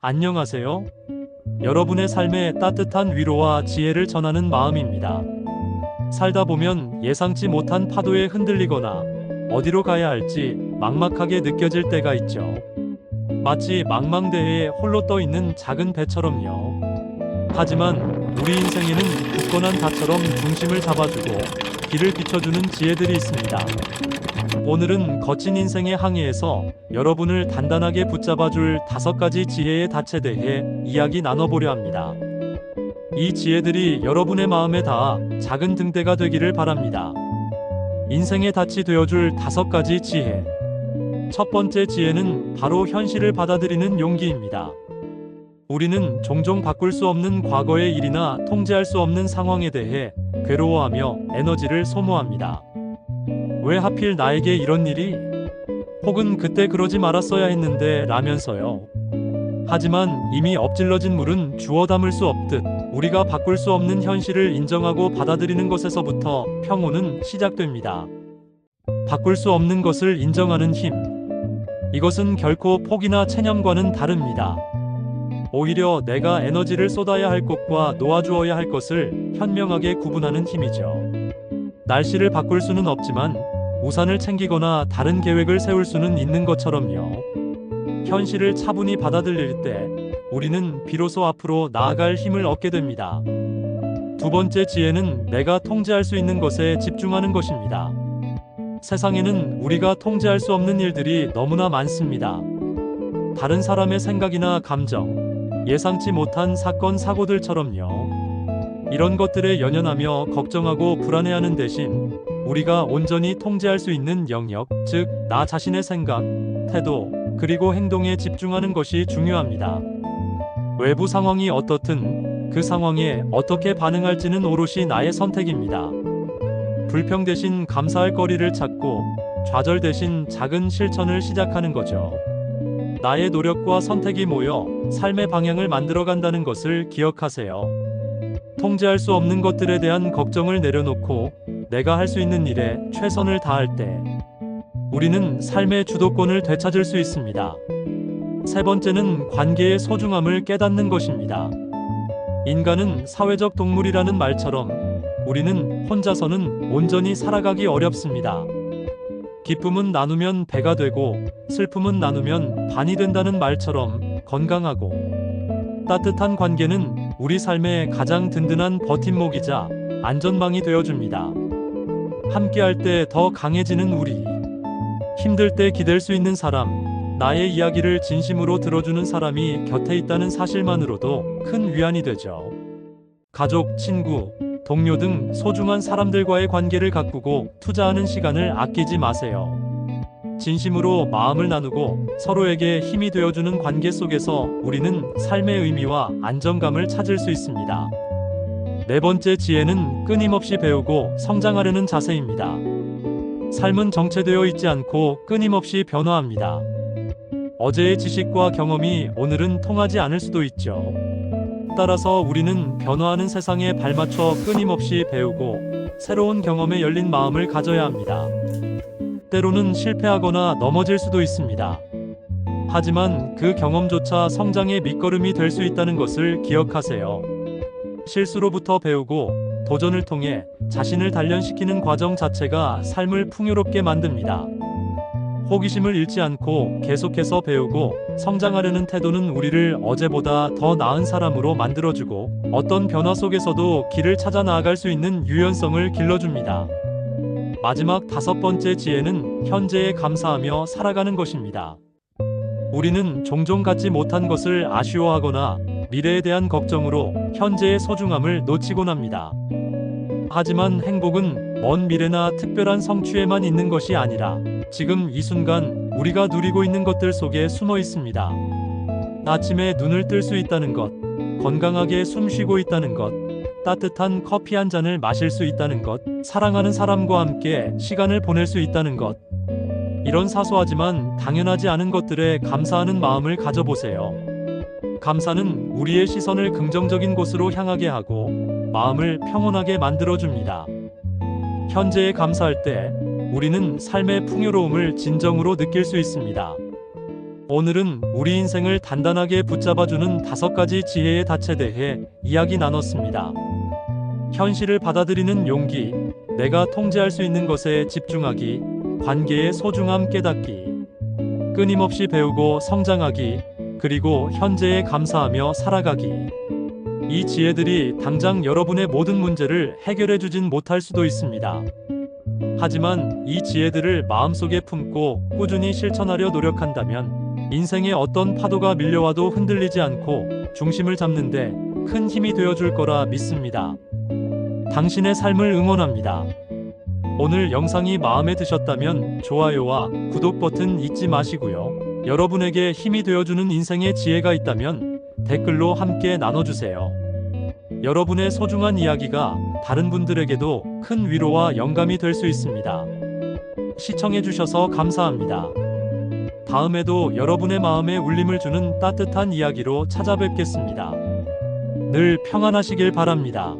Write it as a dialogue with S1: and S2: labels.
S1: 안녕하세요. 여러분의 삶에 따뜻한 위로와 지혜를 전하는 마음입니다. 살다 보면 예상치 못한 파도에 흔들리거나 어디로 가야 할지 막막하게 느껴질 때가 있죠. 마치 망망대해에 홀로 떠 있는 작은 배처럼요. 하지만 우리 인생에는 굳건한 닷처럼 중심을 잡아주고 길을 비춰주는 지혜들이 있습니다. 오늘은 거친 인생의 항해에서 여러분을 단단하게 붙잡아줄 5가지 지혜의 닻에 대해 이야기 나눠보려 합니다. 이 지혜들이 여러분의 마음에 닿아 작은 등대가 되기를 바랍니다. 인생의 닻이 되어줄 5가지 지혜. 첫 번째 지혜는 바로 현실을 받아들이는 용기입니다. 우리는 종종 바꿀 수 없는 과거의 일이나 통제할 수 없는 상황에 대해 괴로워하며 에너지를 소모합니다. 왜 하필 나에게 이런 일이? 혹은 그때 그러지 말았어야 했는데 라면서요. 하지만 이미 엎질러진 물은 주워 담을 수 없듯 우리가 바꿀 수 없는 현실을 인정하고 받아들이는 것에서부터 평온은 시작됩니다. 바꿀 수 없는 것을 인정하는 힘. 이것은 결코 포기나 체념과는 다릅니다. 오히려 내가 에너지를 쏟아야 할 곳과 놓아주어야 할 것을 현명하게 구분하는 힘이죠. 날씨를 바꿀 수는 없지만 우산을 챙기거나 다른 계획을 세울 수는 있는 것처럼요. 현실을 차분히 받아들일 때 우리는 비로소 앞으로 나아갈 힘을 얻게 됩니다. 두 번째 지혜는 내가 통제할 수 있는 것에 집중하는 것입니다. 세상에는 우리가 통제할 수 없는 일들이 너무나 많습니다. 다른 사람의 생각이나 감정, 예상치 못한 사건, 사고들처럼요. 이런 것들에 연연하며 걱정하고 불안해하는 대신 우리가 온전히 통제할 수 있는 영역, 즉, 나 자신의 생각, 태도, 그리고 행동에 집중하는 것이 중요합니다. 외부 상황이 어떻든 그 상황에 어떻게 반응할지는 오롯이 나의 선택입니다. 불평 대신 감사할 거리를 찾고 좌절 대신 작은 실천을 시작하는 거죠. 나의 노력과 선택이 모여 삶의 방향을 만들어간다는 것을 기억하세요. 통제할 수 없는 것들에 대한 걱정을 내려놓고 내가 할 수 있는 일에 최선을 다할 때 우리는 삶의 주도권을 되찾을 수 있습니다. 세 번째는 관계의 소중함을 깨닫는 것입니다. 인간은 사회적 동물이라는 말처럼 우리는 혼자서는 온전히 살아가기 어렵습니다. 기쁨은 나누면 배가 되고 슬픔은 나누면 반이 된다는 말처럼 건강하고 따뜻한 관계는 우리 삶의 가장 든든한 버팀목이자 안전망이 되어줍니다. 함께할 때 더 강해지는 우리. 힘들 때 기댈 수 있는 사람, 나의 이야기를 진심으로 들어주는 사람이 곁에 있다는 사실만으로도 큰 위안이 되죠. 가족, 친구, 동료 등 소중한 사람들과의 관계를 가꾸고 투자하는 시간을 아끼지 마세요. 진심으로 마음을 나누고 서로에게 힘이 되어주는 관계 속에서 우리는 삶의 의미와 안정감을 찾을 수 있습니다. 네 번째 지혜는 끊임없이 배우고 성장하려는 자세입니다. 삶은 정체되어 있지 않고 끊임없이 변화합니다. 어제의 지식과 경험이 오늘은 통하지 않을 수도 있죠. 따라서 우리는 변화하는 세상에 발맞춰 끊임없이 배우고 새로운 경험에 열린 마음을 가져야 합니다. 때로는 실패하거나 넘어질 수도 있습니다. 하지만 그 경험조차 성장의 밑거름이 될 수 있다는 것을 기억하세요. 실수로부터 배우고 도전을 통해 자신을 단련시키는 과정 자체가 삶을 풍요롭게 만듭니다. 호기심을 잃지 않고 계속해서 배우고 성장하려는 태도는 우리를 어제보다 더 나은 사람으로 만들어주고 어떤 변화 속에서도 길을 찾아 나아갈 수 있는 유연성을 길러줍니다. 마지막 5번째 지혜는 현재에 감사하며 살아가는 것입니다. 우리는 종종 갖지 못한 것을 아쉬워하거나 미래에 대한 걱정으로 현재의 소중함을 놓치곤 합니다. 하지만 행복은 먼 미래나 특별한 성취에만 있는 것이 아니라 지금 이 순간 우리가 누리고 있는 것들 속에 숨어 있습니다. 아침에 눈을 뜰 수 있다는 것, 건강하게 숨 쉬고 있다는 것, 따뜻한 커피 한 잔을 마실 수 있다는 것, 사랑하는 사람과 함께 시간을 보낼 수 있다는 것. 이런 사소하지만 당연하지 않은 것들에 감사하는 마음을 가져보세요. 감사는 우리의 시선을 긍정적인 곳으로 향하게 하고 마음을 평온하게 만들어줍니다. 현재에 감사할 때 우리는 삶의 풍요로움을 진정으로 느낄 수 있습니다. 오늘은 우리 인생을 단단하게 붙잡아주는 5가지 지혜의 닻에 대해 이야기 나눴습니다. 현실을 받아들이는 용기, 내가 통제할 수 있는 것에 집중하기, 관계의 소중함 깨닫기, 끊임없이 배우고 성장하기, 그리고 현재에 감사하며 살아가기. 이 지혜들이 당장 여러분의 모든 문제를 해결해주진 못할 수도 있습니다. 하지만 이 지혜들을 마음속에 품고 꾸준히 실천하려 노력한다면 인생의 어떤 파도가 밀려와도 흔들리지 않고 중심을 잡는데 큰 힘이 되어줄 거라 믿습니다. 당신의 삶을 응원합니다. 오늘 영상이 마음에 드셨다면 좋아요와 구독 버튼 잊지 마시고요. 여러분에게 힘이 되어주는 인생의 지혜가 있다면 댓글로 함께 나눠주세요. 여러분의 소중한 이야기가 다른 분들에게도 큰 위로와 영감이 될 수 있습니다. 시청해주셔서 감사합니다. 다음에도 여러분의 마음에 울림을 주는 따뜻한 이야기로 찾아뵙겠습니다. 늘 평안하시길 바랍니다.